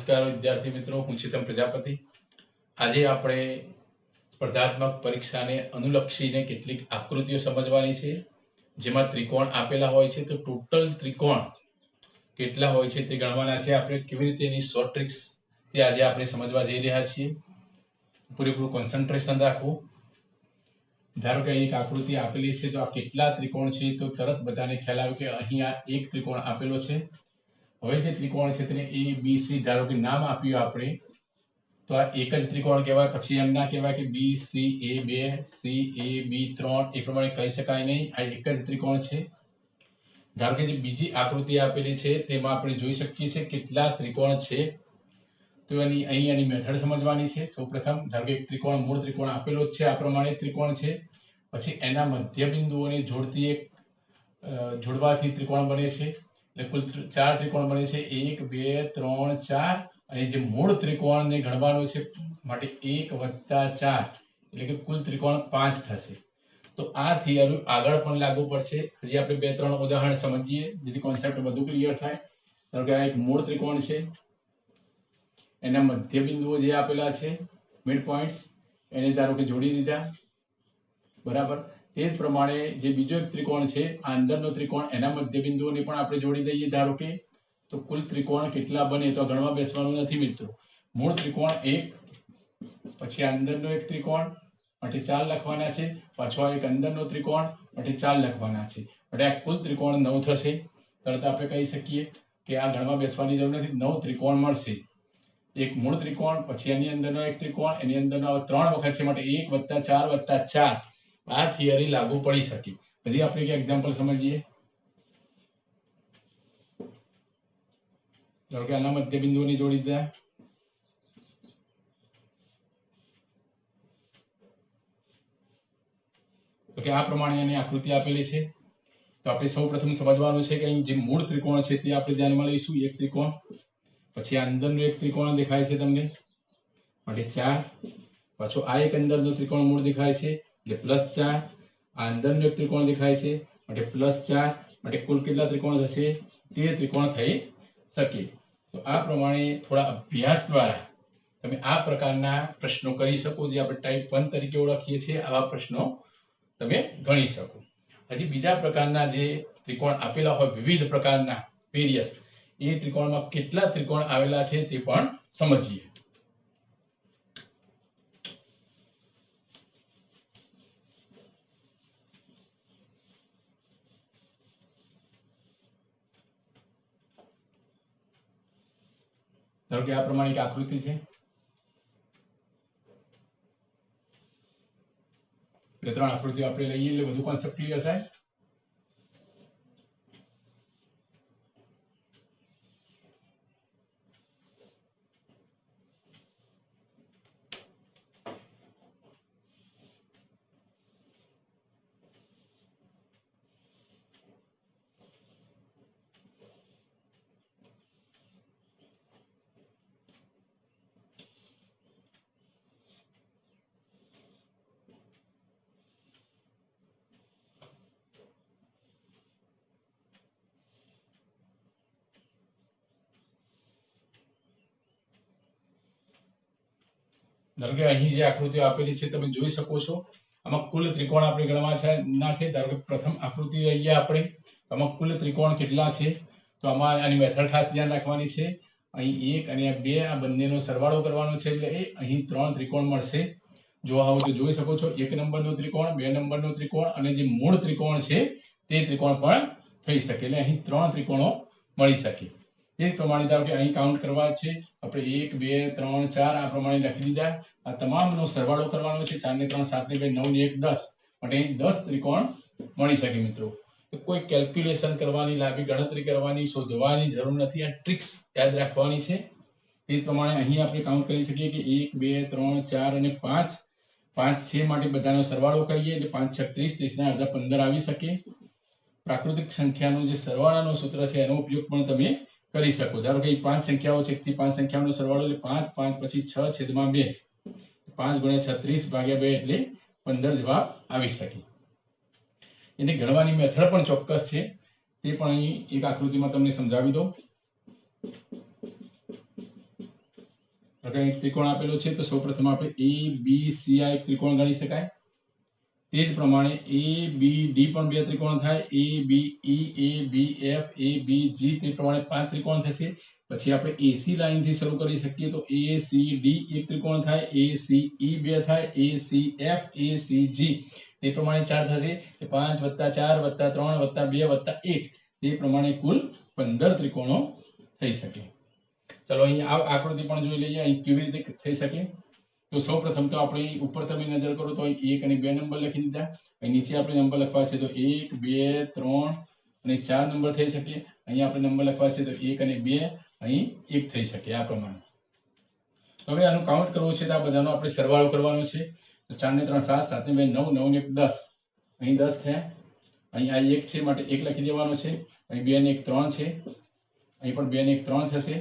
નમસ્કાર વિદ્યાર્થી મિત્રો, હું ચેતન પ્રજાપતિ। આજે આપણે સ્પર્ધાત્મક પરીક્ષાને અનુલક્ષીને કેટલીક આકૃતિઓ સમજવાની છે, જેમાં ત્રિકોણ આપેલા હોય છે। તો ટોટલ ત્રિકોણ કેટલા હોય છે તે ગણવાના છે। આપણે કેવી રીતે એની શોર્ટ ટ્રિક્સ તે આજે આપણે સમજવા જઈ રહ્યા છીએ। પૂરેપૂરું કોન્સન્ટ્રેશન રાખવું। ધારો કે અહીં એક આકૃતિ આપેલી છે, તો આ કેટલા ત્રિકોણ છે તો તરત બધાને ખ્યાલ આવે કે અહીંયા એક ત્રિકોણ આપેલો છે। હવે જે ત્રિકોણ છે તેને A B C ધારો કે નામ આપ્યું આપણે, તો આ એક જ ત્રિકોણ કહેવાય। પછી એમ ના કહેવાય કે B C A 2 C A B 3 એ પ્રમાણે કહી શકાય નહીં, આ એક જ ત્રિકોણ છે। ધારો કે જે બીજી આકૃતિ આપેલી છે તેમાં આપણે જોઈ શકીએ છીએ કેટલા ત્રિકોણ છે। તો એની મેથડ સમજવાની છે। સૌપ્રથમ ધારો કે એક ત્રિકોણ મૂળ ત્રિકોણ આપેલો જ છે, આ પ્રમાણે ત્રિકોણ છે। પછી એના મધ્ય બિંદુઓને જોડતી એક જોડવાથી ત્રિકોણ બને છે, એટલે કુલ 4 ત્રિકોણ બને છે। 1 2 3 4 અને જે મૂળ ત્રિકોણને ગણવાનો છે માટે 1 + 4 એટલે કે કુલ ત્રિકોણ 5 થશે। તો આ થિયરી આગળ પણ લાગુ પડશે। હજી આપણે 2-3 ઉદાહરણ સમજીએ જેથી કોન્સેપ્ટ વધુ ક્લિયર થાય। ધારો કે આ એક મૂળ ત્રિકોણ છે, એના મધ્ય બિંદુઓ જે આપેલા છે મિડ પોઈન્ટ્સ, એને ધારો કે જોડી દીધા, બરાબર। તે જ પ્રમાણે જે બીજો એક ત્રિકોણ છે, આ અંદરનો ત્રિકોણ, એના મધ્ય બિંદુઓને પણ આપણે જોડી દઈએ ધારો કે, તો કુલ ત્રિકોણ કેટલા બને તો ગણવા બેસવાનું નથી મિત્રો। મૂળ ત્રિકોણ 1, પછી આ અંદરનો એક ત્રિકોણ માટે 4 લખવાના છે, પાછો આ એક અંદરનો ત્રિકોણ માટે 4 લખવાના છે, એટલે આ કુલ ત્રિકોણ 9 થશે। તરત આપણે કહી શકીએ કે આ ગણવા બેસવાની જરૂર નથી, 9 ત્રિકોણ મળશે। એક મૂળ ત્રિકોણ, પછી એની અંદરનો એક ત્રિકોણ, એની અંદરનો 3 વખત છે માટે 1 + 4 + 4 આ થિયરી લાગુ પડી શકે। હજી આપણે એક એક્ઝામ્પલ સમજીએ। ધારો કે આના મધ્ય બિંદુઓની જોડી દીધા, તો કે આ પ્રમાણે એની આકૃતિ આપેલી છે। તો આપણે સૌપ્રથમ સમજવાનું છે કે અહીં જે મૂળ ત્રિકોણ છે તે આપણે ધ્યાનમાં લઈશું, એક ત્રિકોણ, પછી આ અંદરનો એક ત્રિકોણ દેખાય છે તમને માટે 4, પાછો આ એક અંદરનો ત્રિકોણ મૂળ દેખાય છે એટલે +4, આ અંદરનો એક ત્રિકોણ દેખાય છે માટે +4, માટે કુલ કેટલા ત્રિકોણ થશે? 13 ત્રિકોણ થઈ શકે। તો આ પ્રમાણે થોડા અભ્યાસ દ્વારા તમે આ પ્રકારના પ્રશ્નો કરી શકો, જે આપણે ટાઈપ 1 તરીકે ઓળખીએ છીએ। આવા પ્રશ્નો તમે ગણી શકો। હજી બીજા પ્રકારના જે ત્રિકોણ આપેલા હોય વિવિધ પ્રકારના વેરિયસ, એ ત્રિકોણમાં કેટલા ત્રિકોણ આવેલા છે તે પણ સમજીએ। ધારો કે આ પ્રમાણે એક આકૃતિ છે, એટલે 3 આકૃતિઓ આપણે લઈએ એટલે વધુ કોન્સેપ્ટ ક્લિયર થાય। ધારો કે અહીં જે આકૃતિઓ આપેલી છે તમે જોઈ શકો છો, આમાં કુલ ત્રિકોણ આપણે ગણવાના છે। ધારો કે પ્રથમ આકૃતિ લઈએ આપણે, આમાં કુલ ત્રિકોણ કેટલા છે તો આમાં આની મેથડ ખાસ ધ્યાન રાખવાની છે। અહીં 1 અને 2 આ બંનેનો સરવાળો કરવાનો છે, એટલે અહીં 3 ત્રિકોણ મળશે। જો આવો તો જોઈ શકો છો, 1 નંબરનો ત્રિકોણ, 2 નંબરનો ત્રિકોણ અને જે મૂળ ત્રિકોણ છે તે ત્રિકોણ પણ થઈ શકે, એટલે અહીં 3 ત્રિકોણો મળી શકે। એ જ પ્રમાણે ધારો કે અહીં કાઉન્ટ કરવા છે આપણે, 1 2 3 4 આ પ્રમાણે લખી દીધા। આ તમામનો સરવાળો કરવાનો છે, 4 ને 3 7 ને 2 9 ને 1 10, માટે અહીં 10 ત્રિકોણ મળી શકે મિત્રો। કોઈ કેલ્ક્યુલેશન કરવાની, લાંબી ગણતરી કરવાની, શોધવાની જરૂર નથી, આ ટ્રિક્સ યાદ રાખવાની છે। તે પ્રમાણે અહીં આપણે કાઉન્ટ કરી શકીએ કે 1 2 3 4 અને 5 5 છે માટે બધાનો સરવાળો કરીએ એટલે 5 6 30, 30 ના અડધા 15 આવી શકે। પ્રાકૃતિક સંખ્યાનો જે સરવાળાનો સૂત્ર છે એનો ઉપયોગ પણ તમે કરી શકો। ધારો કે 5 સંખ્યાઓ છે, 1 થી 5 સંખ્યાઓનો સરવાળો એટલે 5 5 પછી 6/2, 5 × 36 / 2 એટલે 15 જવાબ આવી શકે। એની ગણવાની મેથડ પણ ચોક્કસ છે, તે પણ અહીં એક આકૃતિમાં તમને સમજાવી દઉં। એક ત્રિકોણ આપેલો છે તો સૌપ્રથમ આપણે એ બી સી આ એક ત્રિકોણ ગણી શકાય. તે જ પ્રમાણે એ બી ડી પણ બે ત્રિકોણ થાય, એ બી ઈ, એ બી એફ, એ બી જી, તે પ્રમાણે 5 ત્રિકોણ થશે. પછી આપણે એસી લાઈન થી શરૂ કરી શકીએ તો એ સી ડી એક ત્રિકોણ થાય, એ સી ઈ બે થાય, A C F, A C G, તે પ્રમાણે 4 થશે. 5 + 4 + 3 + 2 + 1, તે પ્રમાણે કુલ 15 ત્રિકોણો થઈ શકે. ચલો અહીં આ આકૃતિ પણ જોઈ લઈએ અહીં કેવી રીતે થઈ શકે. તો સૌપ્રથમ તો આપણે ઉપર તમે નજર કરો તો 1 અને 2 નંબર લખી દીધા. અહીં નીચે આપણે નંબર લખવા છે તો 1 2 3 અને 4 નંબર થઈ શકે. અહીં આપણે નંબર લખવા છે તો 1 અને 2, અહીં 1 થઈ શકે. આ પ્રમાણે હવે આનું કાઉન્ટ કરવું છે તો આ બધાનો આપણે સરવાળો કરવાનો છે. તો 4 ને 3 7, 7 ને 2 9, 9 ને 1 10, અહીં 10 થયા. અહીં આ 1 છે માટે 1 લખી દેવાનો છે. અહીં 2 ને 1 3 છે, અહીં પણ 2 ને 1 3 થશે.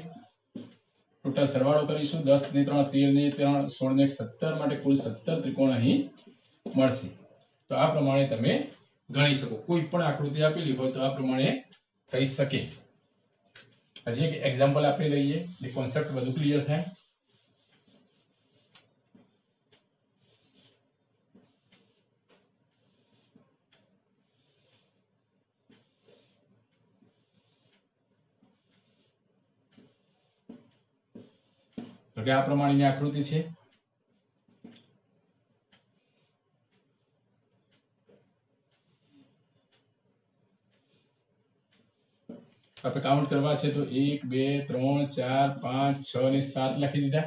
ટોટલ સરવાળો કરીશું. 10 ને 3 13 ને 3 16 ને 1 17, માટે કુલ 17 ત્રિકોણ અહીં મળશે. તો આ પ્રમાણે તમે ગણી શકો. કોઈ પણ આકૃતિ આપેલી હોય તો આ પ્રમાણે થઈ શકે. હજી એક એક્ઝામ્પલ આપણે લઈએ જે કોન્સેપ્ટ વધુ ક્લિયર થાય. તો કે આ પ્રમાણેની આકૃતિ છે. આપણે કાઉન્ટ કરવા છે તો 1 2 3 4 5 6 અને 7 લખી દીધા.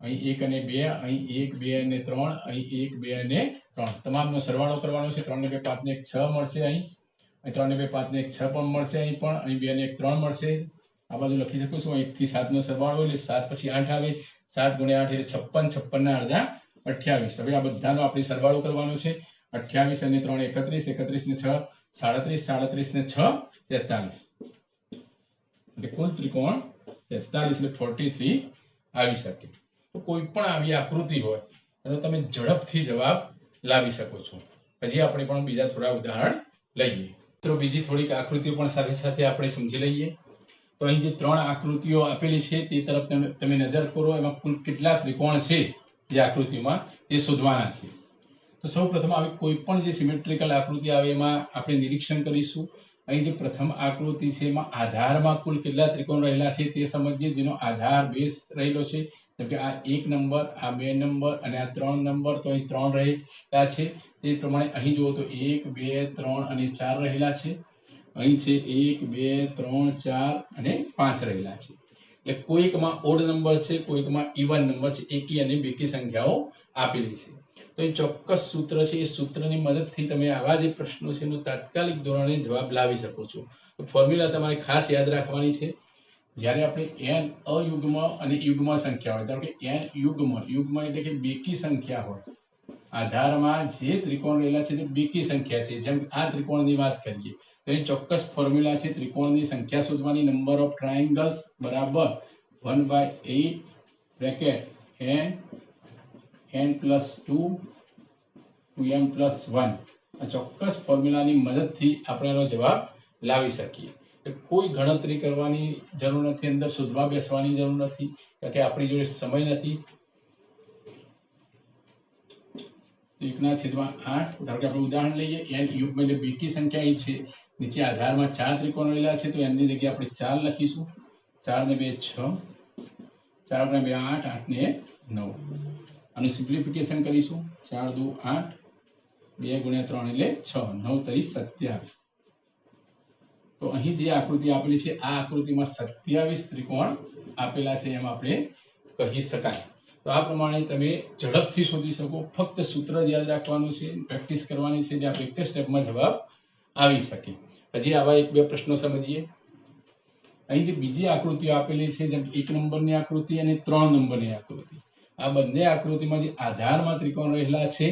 અહીં 1 અને 2, અહીં 1 2 અને 3, અહીં 1 2 અને 3, તમામનો સરવાળો કરવાનો છે. 3 ને 2 5 ને 1 6 મળશે. અહીં 3 ને 2 5 ને 1 6 પણ મળશે. અહીં પણ અહીં 2 ને 1 3 મળશે. આ બાજુ લખી શકું છું 1 થી 7 નો સરવાળો એટલે 7 પછી 8 આવે. 7 × 8 એટલે 56, 56 ના અડધા 28. હવે આ બધાનો આપણે સરવાળો કરવાનો છે. 28 અને 3 31, 31 ને 6 37, 37 ને 6 43, એટલે કુલ ત્રિકોણ 43 એટલે 43 આવી શકે. તો કોઈ પણ આવી આકૃતિ હોય તો તમે ઝડપથી જવાબ લાવી શકો છો. હજી આપણે પણ બીજા થોડા ઉદાહરણ લઈએ. તો બીજી થોડીક આકૃતિઓ પણ સાથે સાથે આપણે સમજી લઈએ. તો અહીં જે 3 આકૃતિઓ આપેલી છે તે તરફ તમે નજર કરો. એમાં કુલ કેટલા ત્રિકોણ છે જે આકૃતિમાં તે શોધવાના છે. તો સૌપ્રથમ આવી કોઈ પણ જે સિમેટ્રિકલ આકૃતિ આવે એમાં આપણે નિરીક્ષણ કરીશું. અહીં જે પ્રથમ આકૃતિ છે એમાં આધારમાં કુલ કેટલા ત્રિકોણ રહેલા છે તે સમજીએ. જેનો આધાર બેઝ રહેલો છે. જેમ કે આ 1 નંબર, આ 2 નંબર અને આ 3 નંબર, તો અહીં 3 રહેલા છે. તે પ્રમાણે અહીં જુઓ તો 1 2 3 અને 4 રહેલા છે. અહીં છે 1 2 3 4 અને 5 રહેલા છે. એટલે કોઈકમાં ઓડ નંબર છે, કોઈકમાં ઇવન નંબર છે. એકી અને બેકી સંખ્યાઓ આપેલી છે. તો એ ચોક્કસ સૂત્ર છે. એ સૂત્રની મદદથી તમે આવા જે પ્રશ્નો છે એનો તાત્કાલિક ધોરણે જવાબ લાવી શકો છો. તો ફોર્મ્યુલા તમારે ખાસ યાદ રાખવાની છે. જ્યારે આપણે n અયુગ્મ અને યુગ્મ સંખ્યા હોય, ધારો કે n યુગ્મ એટલે કે બેકી સંખ્યા હોય, આધારમાં જે ત્રિકોણ રહેલા છે તે બેકી સંખ્યા છે. જેમ આ ત્રિકોણની વાત કરીએ તો એ ચોક્કસ ફોર્મ્યુલા છે. ત્રિકોણની સંખ્યા શોધવાની. નંબર ઓફ ટ્રાયેંગલ્સ બરાબર 1/8 બ્રેકેટ n + 2 2m + 1. આ ચોક્કસ ફોર્મ્યુલાની મદદથી આપણે એનો જવાબ લાવી શકીએ. કોઈ ગણતરી કરવાની જરૂર નથી, અંદર શોધવા બેસવાની જરૂર નથી, કારણ કે આપણી જોડે સમય નથી. 1/8, ધારો કે આપણે ઉદાહરણ લઈએ. n યુગ્મ એટલે બેકી સંખ્યા અહીં છે. નીચે આધારમાં 4 ત્રિકોણ રહેલા છે તો એની જગ્યાએ આપણે 4 લખીશું. 4 ને 2 6, 4 ને 2 8, 8 ને 9. આનું સિમ્પ્લિફિકેશન કરીશું. 4 દુ 8, 2 × 3 એટલે 6, 9 તરી 27. તો અહીં જે આકૃતિ આપેલી છે આ આકૃતિમાં 27 ત્રિકોણ આપેલા છે એમ આપણે કહી શકાય. તો આ પ્રમાણે તમે ઝડપથી શોધી શકો. ફક્ત સૂત્ર યાદ રાખવાનું છે, પ્રેક્ટિસ કરવાની છે, જે આપણે એક જ સ્ટેપમાં જવાબ આવી શકે. હજી આવા 1-2 પ્રશ્નો સમજીએ. અહીં જે બીજી આકૃતિઓ આપેલી છે જેમ 1 નંબરની આકૃતિ અને 3 નંબરની આકૃતિ, આ બંને આકૃતિમાં જે આધારમાં ત્રિકોણ રહેલા છે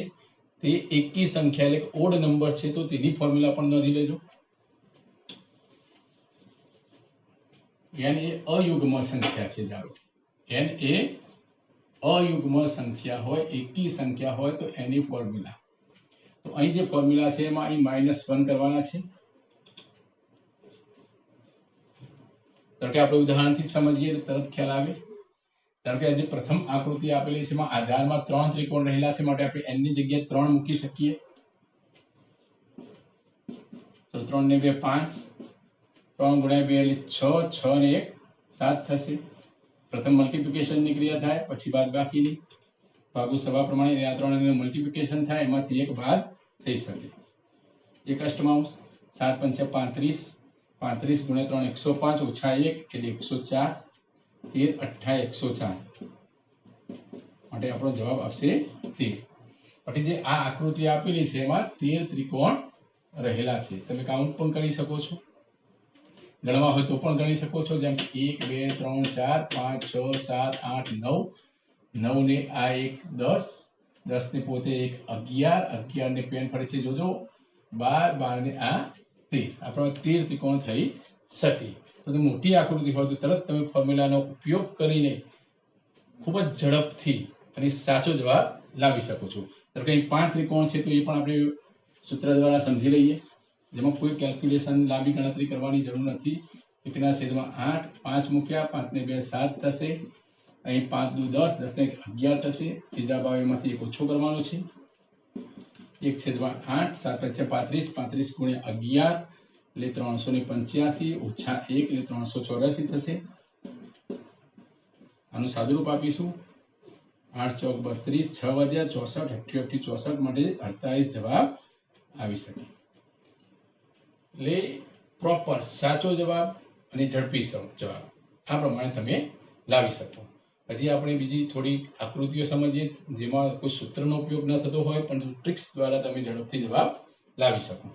તે એકી સંખ્યા એટલે કે ઓડ નંબર છે. તો તેની ફોર્મ્યુલા પણ નોંધી લેજો. n એ અયુગ્મ સંખ્યા છે. ધારો n એ અયુગ્મ સંખ્યા હોય, એકી સંખ્યા હોય તો એની ફોર્મ્યુલા. તો અહીં જે ફોર્મ્યુલા છે એમાં અહીં -1 કરવાના છે. કારણ કે આપણે ઉદાહરણથી સમજીએ તરત ખ્યાલ આવે. ધારો કે આજે પ્રથમ આકૃતિ આપેલી છે એમાં આધારમાં 3 ત્રિકોણ રહેલા છે માટે આપણે n ની જગ્યાએ 3 મૂકી શકીએ. તો 3 ને 2 5, 3 ગુણ્યા 2 એટલે 6, 6 ને 1 7 થશે. પ્રથમ મલ્ટીપ્લિકેશનની ક્રિયા થાય, પછી બાદબાકીની. ભાગુ સવા પ્રમાણે આ 3 નું મલ્ટીપ્લિકેશન થાય, એમાંથી એક બાદ થઈ શકે. એક અષ્ટમાંશ 7 પંચા 35, 35 ગુણ્યા 3 105 ઓછા 1 એટલે 104, 13 18 104 માટે આપણો જવાબ આવશે 13. પછી જે આ આકૃતિ આપેલી છે એમાં 13 ત્રિકોણ રહેલા છે. તમે કાઉન્ટ પણ કરી શકો છો, ગણવા હોય તો પણ ગણી શકો છો. જેમ કે 1 2 3 4 5 6 7 8 9, 9 ને આ 1 10, 10 ને પોતે 1 11, 11 ને પેન ફરે છે જોજો 12, 12 ને આ 13. આપણો 13 ત્રિકોણ થઈ શકે. તો મોટી આકૃતિ હોય તો તરત તમે ફોર્મ્યુલાનો ઉપયોગ કરીને ખૂબ જ ઝડપથી અને સાચો જવાબ લાવી શકો છો. તો કે 5 ત્રિકોણ છે તો એ પણ આપણે સૂત્ર દ્વારા સમજી લઈએ, જેમાં કોઈ કેલ્ક્યુલેશન લાંબી ગણતરી કરવાની જરૂર નથી. 1/8, 5 મૂક્યા, 5 ને 2 7 થશે. અહીં 5 દુ 10, 10 ને 11 થશે. સીધા ભાવ એમાંથી એક ઓછો કરવાનો છે. 1/8, 7 પંચા 35, 35 ગુણ્યા 11 એટલે 385 ઓછા 1 એટલે 384 થશે. આનું સાદુરૂપ આપીશું. 8 ચોક 32, 6 વધ્યા 64, 88 64 માટે 48 જવાબ આવી શકે. એટલે પ્રોપર સાચો જવાબ અને ઝડપી જવાબ આ પ્રમાણે તમે લાવી શકો. હજી આપણે બીજી થોડી આકૃતિઓ સમજીએ જેમાં કોઈ સૂત્રનો ઉપયોગ ન થતો હોય પણ ટ્રિક્સ દ્વારા તમે ઝડપથી જવાબ લાવી શકો.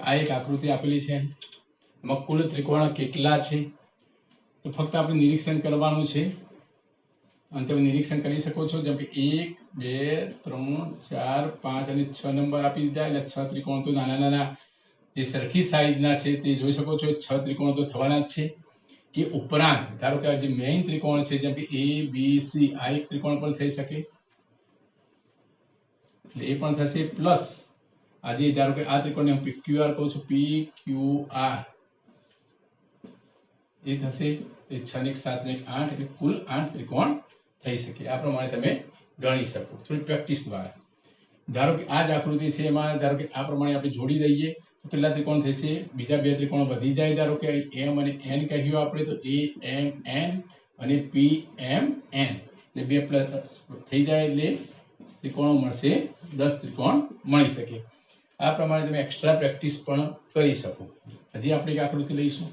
આ એક આકૃતિ આપેલી છે, એમાં કુલ ત્રિકોણ કેટલા છે તો ફક્ત આપણે નિરીક્ષણ કરવાનું છે અને તમે નિરીક્ષણ કરી શકો છો. જેમ કે 1 2 3 4 5 અને 6 નંબર આપી દીધા એટલે 6 ત્રિકોણ તો નાના નાના જે સરખી સાઈઝના છે તે જોઈ શકો છો. 6 ત્રિકોણ તો થવાના જ છે. એ ઉપરાંત ધારો કે જે મેઇન ત્રિકોણ છે જેમ કે A B C આ એક ત્રિકોણ પણ થઈ શકે એટલે એ પણ થશે. પ્લસ આજે ધારો કે આ ત્રિકોણને હું PQR કહું છું, PQR એ થશે. એ 6 ને 1 7 ને 1 8 એટલે કુલ 8 ત્રિકોણ થઈ શકે. આ પ્રમાણે તમે ગણી શકો થોડી પ્રેક્ટિસ દ્વારા. ધારો કે આ જ આકૃતિ છે એમાં ધારો કે આ પ્રમાણે આપણે જોડી દઈએ તો કેટલા ત્રિકોણ થશે? બીજા બે ત્રિકોણ વધી જાય. ધારો કે M અને N કહ્યું આપણે તો AMN અને PMN એટલે બે પ્લસ થઈ જાય એટલે ત્રિકોણો મળશે 10 ત્રિકોણ મળી શકે. આ પ્રમાણે તમે એક્સ્ટ્રા પ્રેક્ટિસ પણ કરી શકો. હજી આપણે એક આકૃતિ લઈશું.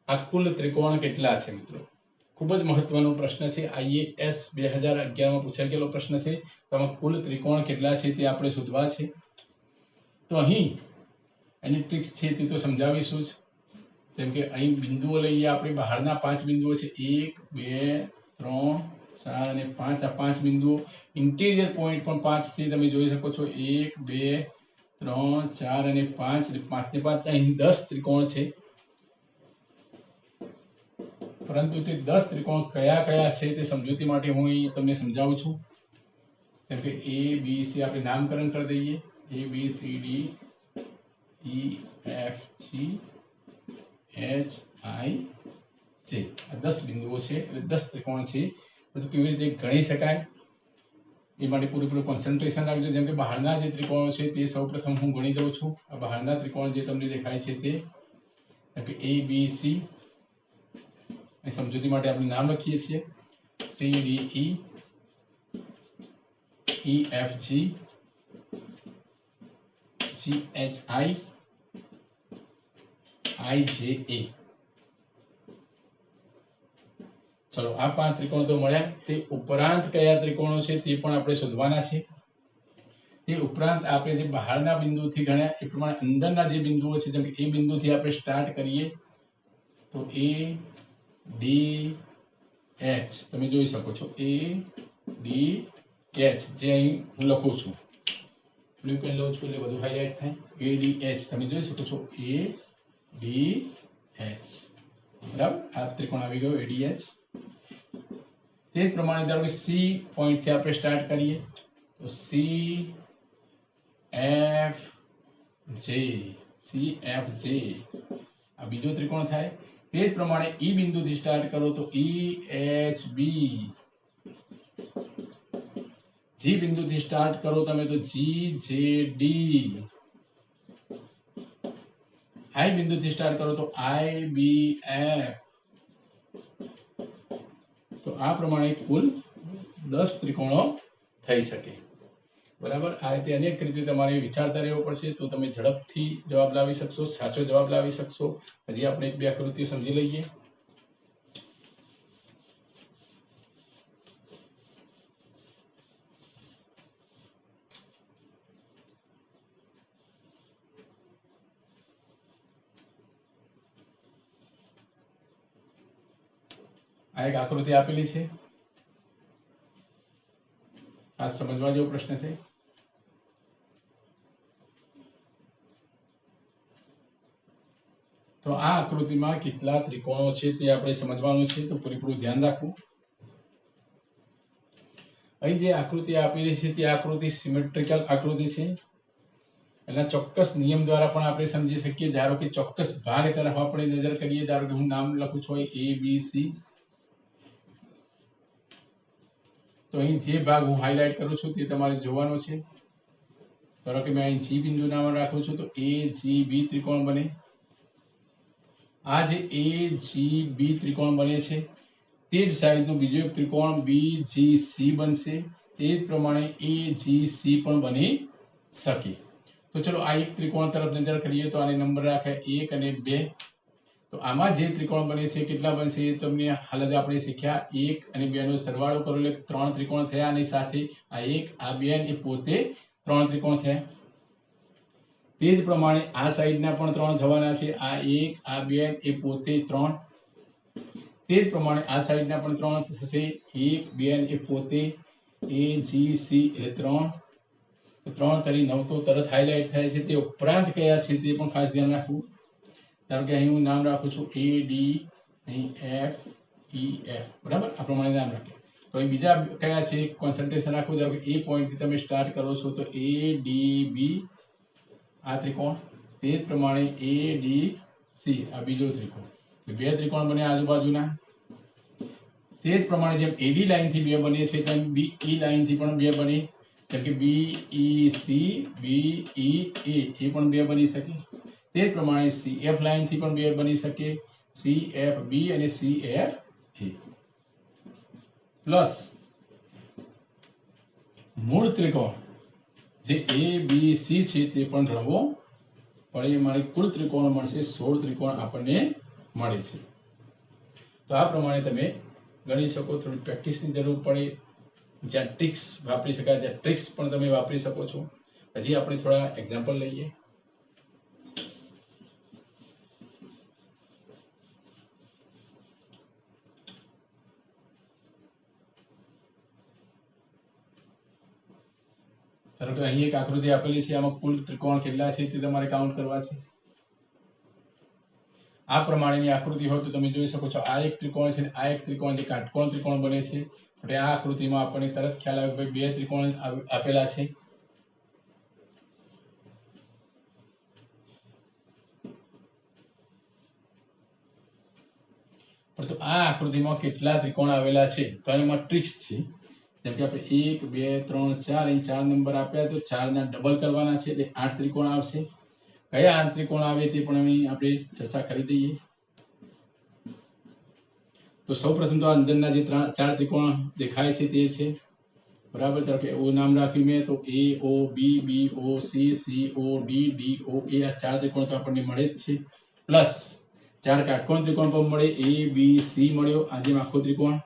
આ કુલ ત્રિકોણ કેટલા છે મિત્રો? ખૂબ જ મહત્વનો પ્રશ્ન છે. IAS 2011 માં પૂછાઈ ગયેલો પ્રશ્ન છે. તો કુલ ત્રિકોણ કેટલા છે તે આપણે શોધવા છે. તો અહીં એની ટ્રિક્સ છે તે તો સમજાવીશું જ. જેમ કે અહીં બિંદુઓ લઈએ આપણે. બહારના 5 બિંદુઓ છે 1 2 3 4 અને 5. આ 5 બિંદુઓ ઇન્ટિરિયર પોઈન્ટ પણ 5 છે તમે જોઈ શકો છો. 1 2 3 4 અને 5 એટલે 5 ને 5 અહીં 10 ત્રિકોણ છે. પરંતુ તે 10 ત્રિકોણ કયા કયા છે તે સમજૂતી માટે હું અહીં તમને સમજાવું છું. જેમ કે A B C આપણે નામકરણ કરી દઈએ. A B C D E F G H I J આ 10 બિંદુઓ છે એટલે 10 ત્રિકોણ છે. પછી કેવી રીતે ગણી શકાય એ માટે પૂરેપૂરું કોન્સન્ટ્રેશન રાખજો. જેમ કે બહારના જે ત્રિકોણો છે તે સૌપ્રથમ હું ગણી દઉં છું. આ બહારના ત્રિકોણ જે તમને દેખાય છે તે જેમ કે A B C સમજૂતી માટે આપણે નામ લખીએ છીએ. C D E E F G H I I J A. ચલો આ 5 ત્રિકોણ તો મળ્યા. તે ઉપરાંત કયા ત્રિકોણો છે તે પણ આપણે શોધવાના છે. તે ઉપરાંત આપણે જે બહારના બિંદુથી ગણ્યા એ પ્રમાણે અંદરના જે બિંદુઓ છે જેમ કે એ બિંદુથી આપણે સ્ટાર્ટ કરીએ તો એ ડી એચ તમે જોઈ શકો છો એ ડી એચ જે અહીં હું લખું છું બ્લુ પેન લઉં છું એટલે બધું હાઇલાઇટ થાય એ ડી એચ તમે જોઈ શકો છો એ ડી એચ બરાબર આ ત્રિકોણ આવી ગયો એડીએચ તે જ પ્રમાણે ધારો કે સી પોઈન્ટ થી આપણે સ્ટાર્ટ કરીએ તો સી એફ જે આ બીજો ત્રિકોણ થાય તે જ પ્રમાણે ઈ બિંદુથી સ્ટાર્ટ કરો તો ઈ એચ બી જી બિંદુથી સ્ટાર્ટ કરો તમે તો જી જે ડી આઈ બિંદુથી સ્ટાર્ટ કરો તો આઈ બી એફ તો આ પ્રમાણે કુલ 10 ત્રિકોણો થઈ શકે બરાબર આ રીતે અનેક રીતે તમારે વિચારતા રહેવું પડશે તો તમે ઝડપથી જવાબ લાવી શકશો સાચો જવાબ લાવી શકશો હજી આપણે એક બે આકૃતિઓ સમજી લઈએ આ એક આકૃતિ આપેલી છે આ સમજવા જેવો પ્રશ્ન છે તો આ આકૃતિમાં કેટલા ત્રિકોણો છે તે આપણે સમજવાનું છે તો પૂરેપૂરું ધ્યાન રાખવું અહીં જે આકૃતિ આપેલી છે તે આકૃતિ સિમેટ્રિકલ આકૃતિ છે એના ચોક્કસ નિયમ દ્વારા પણ આપણે સમજી શકીએ ધારો કે ચોક્કસ ભાગ તરફ આપણે નજર કરીએ ધારો કે હું નામ લખું છું એ બી સી તો અહીં જે ભાગ હું હાઇલાઇટ કરું છું તે તમારે જોવાનો છે ધારો કે મેં અહીં જી બિંદુ નામ રાખું છું તો એ જી બી ત્રિકોણ બને આ જે એ જી બી ત્રિકોણ બને છે તે જ સાઈઝનો બીજો એક ત્રિકોણ બી જી સી બનશે તે જ પ્રમાણે એ જી સી પણ બની શકે તો ચલો આ એક ત્રિકોણ તરફ નજર કરીએ તો આને નંબર રાખે 1 અને 2 તો આમાં જે ત્રિકોણ બને છે કેટલા બનશે તમને હાલ જ આપણે શીખ્યા 1 અને 2 નો સરવાળો કરો એટલે 3 ત્રિકોણ થયા અને સાથે આ 1 આ 2 એ પોતે 3 ત્રિકોણ થયા તે જ પ્રમાણે આ સાઈડના પણ 3 થવાના છે આ 1 આ 2 એ પોતે 3 તે જ પ્રમાણે આ સાઈડના પણ 3 થશે 1 2 એ પોતે એ જી સી એટલે 3 3 તરી 9 તો તરત હાઇલાઇટ થાય છે તે ઉપરાંત કયા છે તે પણ ખાસ ધ્યાન રાખવું ધારો કે અહીં હું નામ રાખું છું એ ડી અહીં એફ ઈ એફ બરાબર આ પ્રમાણે નામ રાખીએ તો અહીં બીજા કયા છે કોન્સન્ટ્રેશન રાખવું ધારો કે એ પોઈન્ટથી તમે સ્ટાર્ટ કરો છો તો એ ડી બી આ ત્રિકોણ તે જ પ્રમાણે એ ડી સી આ બીજો ત્રિકોણ બે ત્રિકોણ બને આજુબાજુના તે જ પ્રમાણે જેમ એડી લાઈનથી બે બને છે તેમ બીઈ લાઈનથી પણ બે બને જેમ કે બીઈ સી બીઈ એ પણ બે બની શકે તે જ પ્રમાણે સીએફ લાઈનથી પણ બે બની શકે સીએફ બી અને સીએફ એ પ્લસ મૂળ ત્રિકોણ જે એ બી સી છે તે પણ ગણવો પડે મારે કુલ ત્રિકોણ મળશે 16 ત્રિકોણ આપણને મળે છે તો આ પ્રમાણે તમે ગણી શકો થોડી પ્રેક્ટિસની જરૂર પડે જ્યાં ટ્રિક્સ વાપરી શકાય ત્યાં ટ્રિક્સ પણ તમે વાપરી શકો છો હજી આપણે થોડા એક્ઝામ્પલ લઈએ ધારો કે અહીં એક આકૃતિ આપેલી છે આમાં કુલ ત્રિકોણ કેટલા છે તે તમારે કાઉન્ટ કરવા છે આ પ્રમાણેની આકૃતિ હોય તો તમે જોઈ શકો છો આ એક ત્રિકોણ છે આ એક ત્રિકોણ જે કાટકોણ ત્રિકોણ બને છે એટલે આ આકૃતિમાં આપણને તરત ખ્યાલ આવે કે બે ત્રિકોણ આપેલા છે તો આ આકૃતિમાં કેટલા ત્રિકોણ આવેલા છે તો એમાં ટ્રિક્સ છે જેમ કે આપણે 1 2 3 4 અહીં 4 નંબર આપ્યા તો 4 ના ડબલ કરવાના છે એટલે 8 ત્રિકોણ આવશે કયા 8 ત્રિકોણ આવે તે પણ અહીં આપણે ચર્ચા કરી દઈએ તો સૌપ્રથમ તો અંદરના જે 4 ત્રિકોણ દેખાય છે તે છે બરાબર ધારો કે ઓ નામ રાખ્યું મેં તો A O B B O C C O D D O A આ 4 ત્રિકોણ તો આપણને મળે જ છે પ્લસ 4 કાટકોણ ત્રિકોણ પણ મળે એ બી સી મળ્યો આ જેમ આખો ત્રિકોણ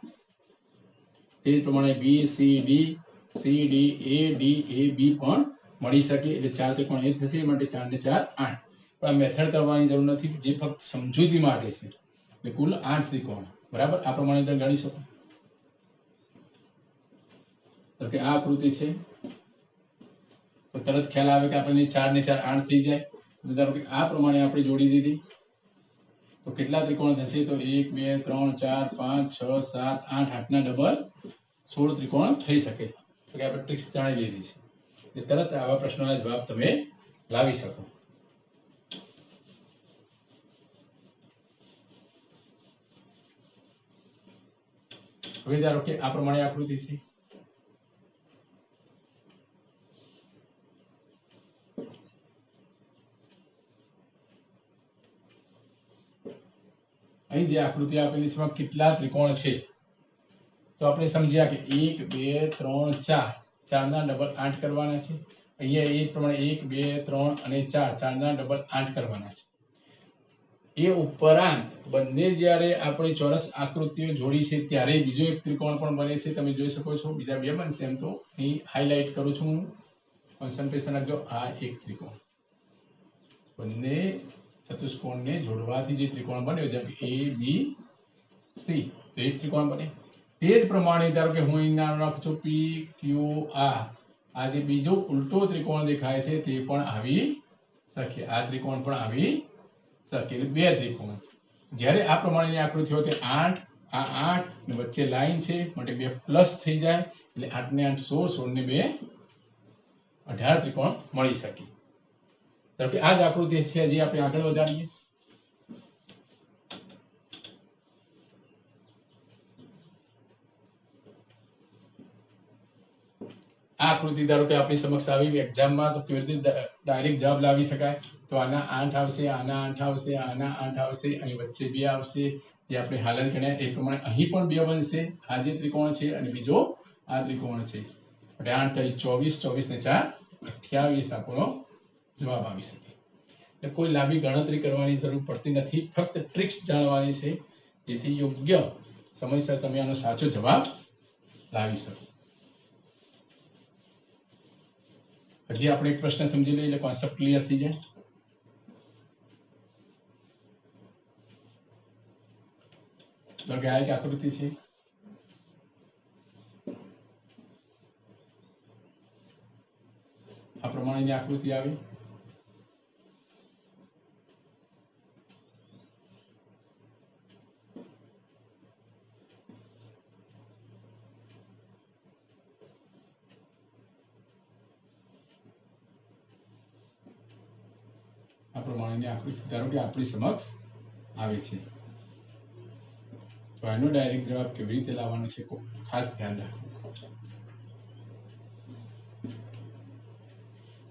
તે જ પ્રમાણે બી સી ડી એ ડી એ બી પણ મળી શકે એટલે 4 ત્રિકોણ એ થશે માટે 4 ને 4 8 પણ આ મેથડ કરવાની જરૂર નથી જે ફક્ત સમજૂતી માટે છે એટલે કુલ 8 ત્રિકોણ. બરાબર, આ પ્રમાણે તમે ગણી શકો. તો કે આ આકૃતિ છે તો તરત ખ્યાલ આવે કે આપણને 4 ને 4 8 થઈ જાય. તો ધારો કે આ પ્રમાણે આપણે જોડી દીધી તો કેટલા ત્રિકોણ થશે? તો 1 2 3 4 5 6 7 8 8 ના ડબલ 16 ત્રિકોણ થઈ શકે. તો કે આપણે ટ્રિક્સ જાણી લીધી છે. તરત આવા પ્રશ્નોના જવાબ તમે લાવી શકો. હવે ધારો કે આ પ્રમાણે આકૃતિ છે. અહીં જે આકૃતિ આપેલી છે એમાં કેટલા ત્રિકોણ છે? તો આપણે સમજ્યા કે 1 2 3 4 4 ના ડબલ 8 કરવાના છે. અહીંયા એ જ પ્રમાણે 1 2 3 અને 4 4 ના ડબલ 8 કરવાના છે. એ ઉપરાંત બંને જ્યારે આપણે ચોરસ આકૃતિઓ જોડી છે ત્યારે બીજો એક ત્રિકોણ પણ બને છે. તમે જોઈ શકો છો. બીજા બે બનશે. એમ તો અહીં હાઇલાઇટ કરું છું હું. કોન્સન્ટ્રેશન રાખજો. આ એક ત્રિકોણ બંને ચતુષ્કોણને જોડવાથી જે ત્રિકોણ બન્યો જેમ કે A B C તો એક ત્રિકોણ બને. તે જ પ્રમાણે ધારો કે હું અહીં નામ રાખું છું P Q R. આ જે બીજો ઉલટો ત્રિકોણ દેખાય છે તે પણ આવી શકે. આ ત્રિકોણ પણ આવી શકે. એટલે બે ત્રિકોણ. જ્યારે આ પ્રમાણેની આકૃતિ હોય તે 8 આ 8 ને વચ્ચે લાઈન છે માટે બે પ્લસ થઈ જાય એટલે 8 ને 8 16 16 ને 2 18 ત્રિકોણ મળી શકે. ધારો કે આ જ આકૃતિ છે. હજી આપણે આગળ વધારીએ. આ આકૃતિ ધારો કે આપણી સમક્ષ આવી એક્ઝામમાં તો કેવી રીતે ડાયરેક્ટ જવાબ લાવી શકાય? તો આના 8 આવશે, આના 8 આવશે, આના 8 આવશે, અહીં વચ્ચે 2 આવશે. જે આપણે હાલત ગણ્યા એ પ્રમાણે અહીં પણ 2 બનશે. આ જે ત્રિકોણ છે અને બીજો આ ત્રિકોણ છે. એટલે 8 તારી 24 24 ને 4 28 આપણો જવાબ આવી શકે. એટલે કોઈ લાંબી ગણતરી કરવાની જરૂર પડતી નથી. ફક્ત ટ્રિક્સ જાણવાની છે જેથી યોગ્ય સમયસર તમે આનો સાચો જવાબ લાવી શકો. હજી આપણે એક પ્રશ્ન સમજી લઈએ એટલે કોન્સેપ્ટ ક્લિયર થઈ જાય. ધારો કે આ એક આકૃતિ છે. આ પ્રમાણેની આકૃતિ આવી. આ પ્રમાણેની આકૃતિ ધારો કે આપણી સમક્ષ આવે છે. તો આનો ડાયરેક્ટ જવાબ કેવી રીતે લાવવાનો છે ખાસ ધ્યાન રાખો.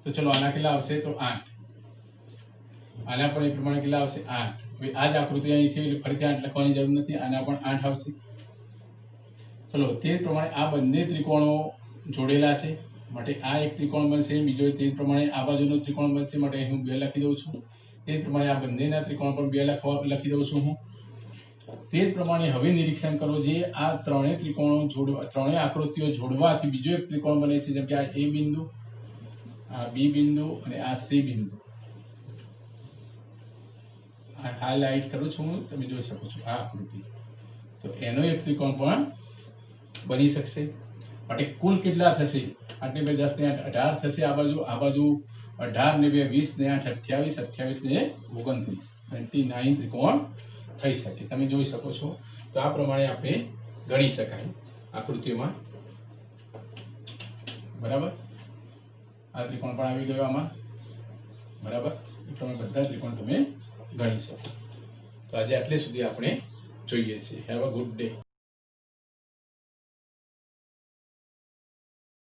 તો ચલો આના કેટલા આવશે? તો 8. આના પણ એ પ્રમાણે કેટલા આવશે? 8. હવે આ જ આકૃતિ અહીં છે એટલે ફરીથી 8 લખવાની જરૂર નથી. આના પણ 8 આવશે. ચલો તે જ પ્રમાણે આ બંને ત્રિકોણો જોડેલા છે માટે આ એક ત્રિકોણ બનશે. બીજો તે જ પ્રમાણે આ બાજુનો ત્રિકોણ બનશે માટે હું 2 લખી દઉં છું. તે જ પ્રમાણે આ બંનેના ત્રિકોણ પણ 2 લખી દઉં છું હું. તે જ પ્રમાણે હવે નિરીક્ષણ કરો. જે આ ત્રણેય ત્રિકોણો ત્રણેય આકૃતિઓ જોડવાથી બીજો એક ત્રિકોણ બને છે. જેમ કે આ A બિંદુ, આ B બિંદુ અને આ C બિંદુ. આ હાઇલાઇટ કરું છું હું. તમે જોઈ શકો છો આ આકૃતિ. તો એનો એક ત્રિકોણ પણ બની શકશે. માટે કુલ કેટલા થશે? 8 ને 2 10 ને 8 18 થશે. આ બાજુ 18 ને 2 20 ને 8 28 28 ને 29 29 ત્રિકોણ થઈ શકે. તમે જોઈ શકો છો. તો આ પ્રમાણે આપણે ગણી શકાય આકૃતિમાં. બરાબર, આ ત્રિકોણ પણ આવી ગયો આમાં. બરાબર, તમે બધા ત્રિકોણ તમે ગણી શકો. તો આજે આટલે સુધી આપણે જોઈએ છીએ. Have a good day.